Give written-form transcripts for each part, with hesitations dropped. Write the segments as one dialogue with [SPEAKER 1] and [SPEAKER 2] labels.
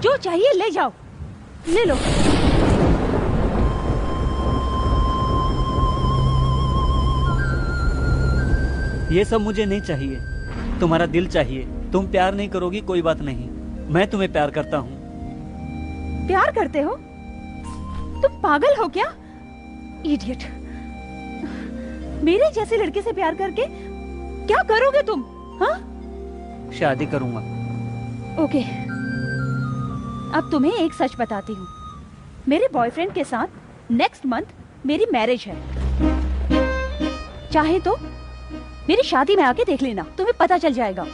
[SPEAKER 1] जो चाहिए ले जाओ, ले लो।
[SPEAKER 2] ये सब मुझे नहीं चाहिए, तुम्हारा दिल चाहिए। तुम प्यार नहीं करोगी कोई बात नहीं, मैं तुम्हें प्यार करता हूँ।
[SPEAKER 1] प्यार करते हो? तुम पागल हो क्या? इडियट। मेरे जैसे लड़के से प्यार करके क्या करोगे तुम? हाँ?
[SPEAKER 2] शादी करूंगा।
[SPEAKER 1] ओके, अब तुम्हें एक सच बताती हूँ। मेरे बॉयफ्रेंड के साथ नेक्स्ट मंथ मेरी मैरिज है। चाहे तो मेरी शादी में आके देख लेना, तुम्हें पता चल जाएगा।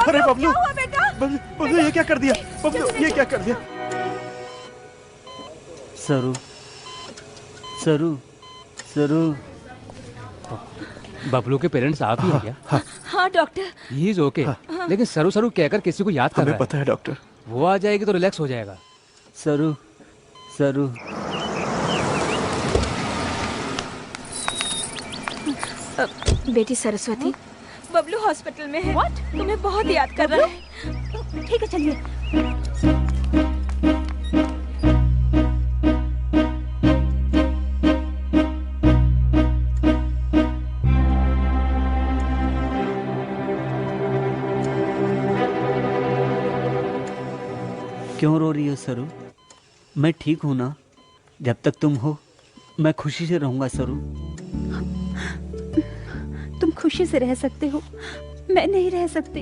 [SPEAKER 3] अरे बबलू, बबलू ये क्या कर दिया? बबलू ये क्या कर दिया?
[SPEAKER 2] सरू, सरू, सरू।
[SPEAKER 4] बबलू के पेरेंट्स आप ही हैं क्या?
[SPEAKER 1] हाँ डॉक्टर।
[SPEAKER 4] ही इज ओके, लेकिन सरू सरू कहकर किसी को याद कर रहा है।
[SPEAKER 3] हमें पता है डॉक्टर।
[SPEAKER 4] वो आ जाएगी तो रिलैक्स हो जाएगा।
[SPEAKER 2] सरू, सरू।
[SPEAKER 5] बेटी सरस्वती,
[SPEAKER 1] बबलू हॉस्पिटल में है। What? तुम्हें बहुत याद कर रहा है। ठीक है चलिए।
[SPEAKER 2] क्यों रो रही हो सरू? मैं ठीक हूं ना? जब तक तुम हो मैं खुशी से रहूंगा सरू।
[SPEAKER 1] तुम खुशी से रह सकते हो, मैं नहीं रह सकती।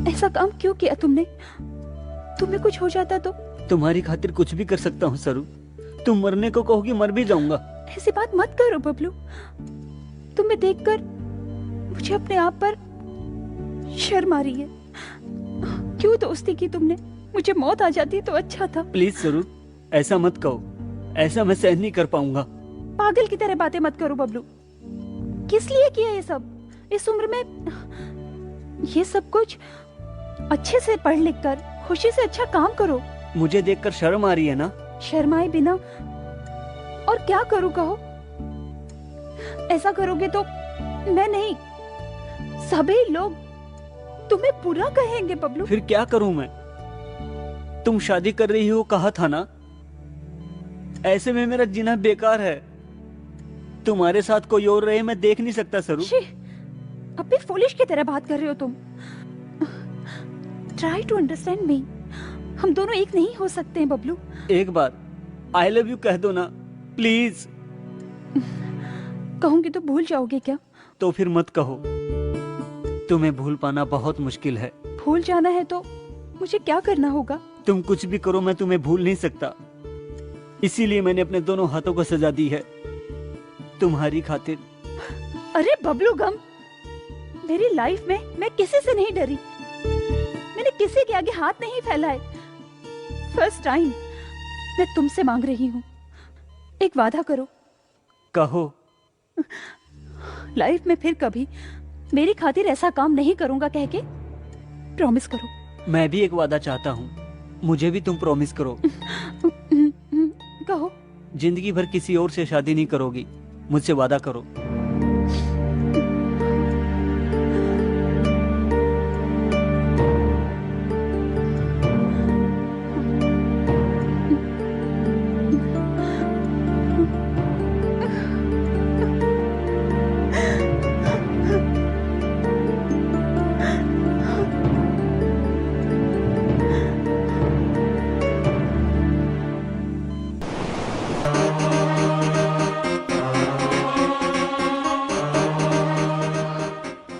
[SPEAKER 1] ऐसा काम क्यों किया तुमने? तुम्हें कुछ हो जाता तो?
[SPEAKER 2] तुम्हारी खातिर कुछ भी कर सकता हूँ सरू। तुम मरने को कहोगी मर भी जाऊंगा।
[SPEAKER 1] ऐसी बात मत करो बबलू। तुम्हें देखकर मुझे अपने आप पर शर्म आ रही है। क्यों दोस्ती की तुमने? मुझे मौत आ जाती तो अच्छा था।
[SPEAKER 2] प्लीज सरू, ऐसा मत कहो। ऐसा मैं सहन नहीं कर पाऊंगा।
[SPEAKER 1] पागल की तरह बातें मत करो बबलू। किस लिए किया ये सब? इस उम्र में ये सब कुछ? अच्छे से पढ़ लिख कर खुशी से अच्छा काम करो।
[SPEAKER 2] मुझे देखकर शर्म आ रही है ना?
[SPEAKER 1] शर्माए बिना और क्या करूं कहो? ऐसा करोगे तो मैं नहीं, सभी लोग तुम्हें बुरा कहेंगे बबलू।
[SPEAKER 2] फिर क्या करूं मैं? तुम शादी कर रही हो कहा था ना? ऐसे में मेरा जीना बेकार है। तुम्हारे साथ कोई और रहे मैं देख नहीं सकता सरू।
[SPEAKER 1] अब भी फूलिश की तरह बात कर रहे हो तुम। Try to understand me. हम दोनों एक नहीं हो सकते हैं बबलू।
[SPEAKER 2] एक बार आई लव यू कह दो ना प्लीज।
[SPEAKER 1] कहूंगी तो भूल जाओगे क्या?
[SPEAKER 2] तो फिर मत कहो। तुम्हें भूल पाना बहुत मुश्किल है।
[SPEAKER 1] भूल जाना है तो मुझे क्या करना होगा?
[SPEAKER 2] तुम कुछ भी करो मैं तुम्हें भूल नहीं सकता। इसीलिए मैंने अपने दोनों हाथों को सजा दी है तुम्हारी खातिर।
[SPEAKER 1] अरे बबलू गम, मेरी लाइफ में मैं किसी से नहीं डरी। मैंने किसी के आगे हाथ नहीं फैलाए। फर्स्ट टाइम मैं तुमसे मांग रही हूँ, एक वादा करो।
[SPEAKER 2] कहो।
[SPEAKER 1] लाइफ में फिर कभी मेरी खातिर ऐसा काम नहीं करूंगा कह के प्रॉमिस करो।
[SPEAKER 2] मैं भी एक वादा चाहता हूँ, मुझे भी तुम प्रॉमिस करो।
[SPEAKER 1] कहो।
[SPEAKER 2] जिंदगी भर किसी और से शादी नहीं करोगी, मुझसे वादा करो।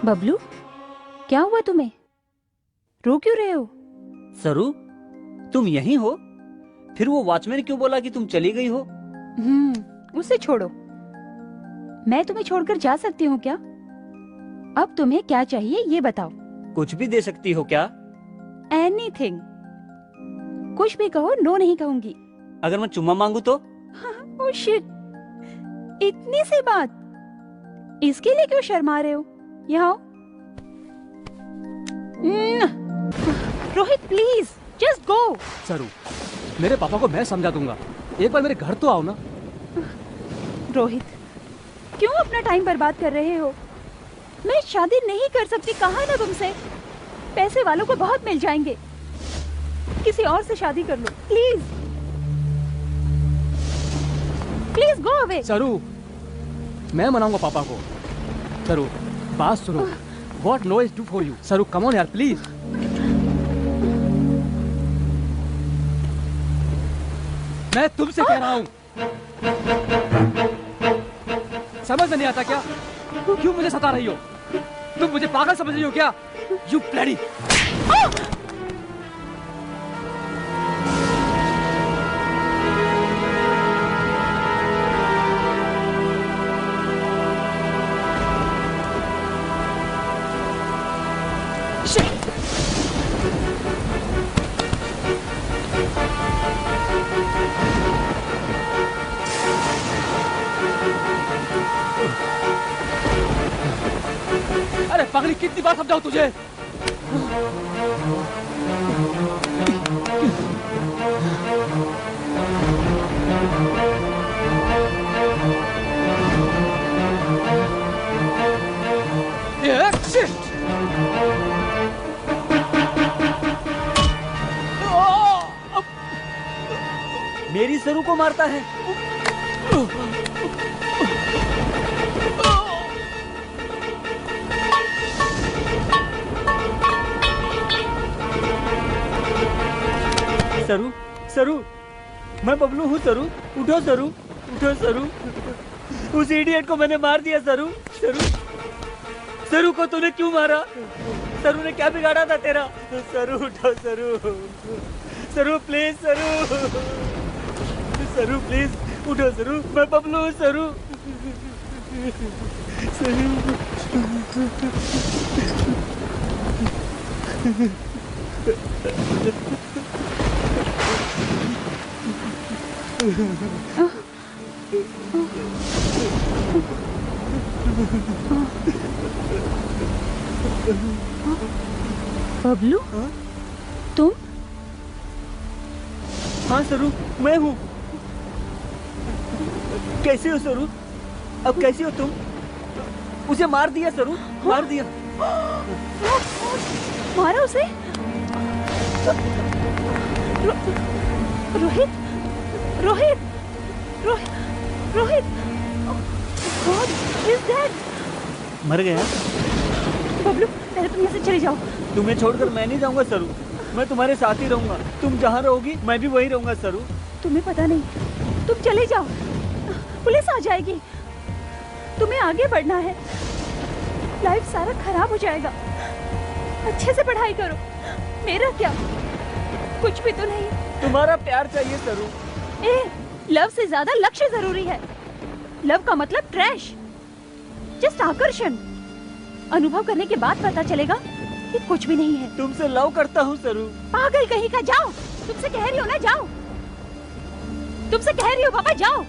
[SPEAKER 1] बबलू, क्या हुआ तुम्हें? रो क्यों रहे हो?
[SPEAKER 2] सरू, तुम यहीं हो? फिर वो वॉचमैन क्यों बोला कि तुम चली गई हो?
[SPEAKER 1] उसे छोड़ो। मैं तुम्हें छोड़कर जा सकती हूँ क्या? अब तुम्हें क्या चाहिए ये बताओ।
[SPEAKER 2] कुछ भी दे सकती हो क्या?
[SPEAKER 1] एनीथिंग, कुछ भी कहो, नो नहीं कहूंगी।
[SPEAKER 2] अगर मैं चुम्मा मांगू तो?
[SPEAKER 1] ओह शिट, इतनी सी बात, इसके लिए क्यों शर्मा रहे हो? यहाँ आओ। Rohit please just go.
[SPEAKER 4] सरू, मेरे पापा को मैं समझा दूंगा, एक बार मेरे घर तो आओ ना।
[SPEAKER 1] रोहित, क्यों अपना टाइम बर्बाद कर रहे हो? मैं शादी नहीं कर सकती, कहा ना तुमसे। पैसे वालों को बहुत मिल जाएंगे, किसी और से शादी कर लो प्लीज। Please go away.
[SPEAKER 4] सरू, मैं मनाऊंगा पापा को। सरू, बात सुनो। What no is do for you? सरू, come on यार, प्लीज। मैं तुमसे कह रहा हूँ, समझ में नहीं आता क्या? क्यों मुझे सता रही हो? तुम मुझे पागल समझ रही हो क्या? You bloody! अरे पागली, कितनी बार समझाऊं तुझे? Shit!
[SPEAKER 2] मेरी सरू को मारता है। सरू, सरू, मैं बबलू हूँ सरू, उठो सरू, उठो सरू। उस इडियट को मैंने मार दिया सरू। सरू, सरू को तूने क्यों मारा? सरू ने क्या बिगाड़ा था तेरा? सरू उठो सरू, सरू प्लीज सरू, सरू प्लीज उठो सरू, मैं बबलू हूँ सरू।
[SPEAKER 1] बबलू, तुम?
[SPEAKER 2] हाँ सरू, मैं हूँ। कैसे हो सरू? अब कैसी हो तुम? उसे मार दिया सरू, मार दिया।
[SPEAKER 1] मारा उसे? Rohit, Rohit, Rohit, Rohit, God is dead।
[SPEAKER 2] मर गया?
[SPEAKER 1] बबलू, पहले तुम यहाँ से चले जाओ।
[SPEAKER 2] तुम्हें छोड़कर मैं नहीं जाऊंगा सरू, मैं तुम्हारे साथ ही रहूंगा। तुम जहाँ रहोगी मैं भी वहीं रहूंगा सरू।
[SPEAKER 1] तुम्हें पता नहीं, तुम चले जाओ, पुलिस आ जाएगी। तुम्हें आगे बढ़ना है, लाइफ सारा खराब हो जाएगा। अच्छे से पढ़ाई करो। मेरा क्या, कुछ भी तो नहीं।
[SPEAKER 2] तुम्हारा प्यार चाहिए सरू।
[SPEAKER 1] लव से ज्यादा लक्ष्य जरूरी है। लव का मतलब ट्रैश, जस्ट आकर्षण। अनुभव करने के बाद पता चलेगा कि कुछ भी नहीं है।
[SPEAKER 2] तुमसे लव करता हूँ सरू।
[SPEAKER 1] पागल कहीं का, जाओ। तुमसे कह रही हो ना, जाओ। तुमसे कह रही हो पापा, जाओ।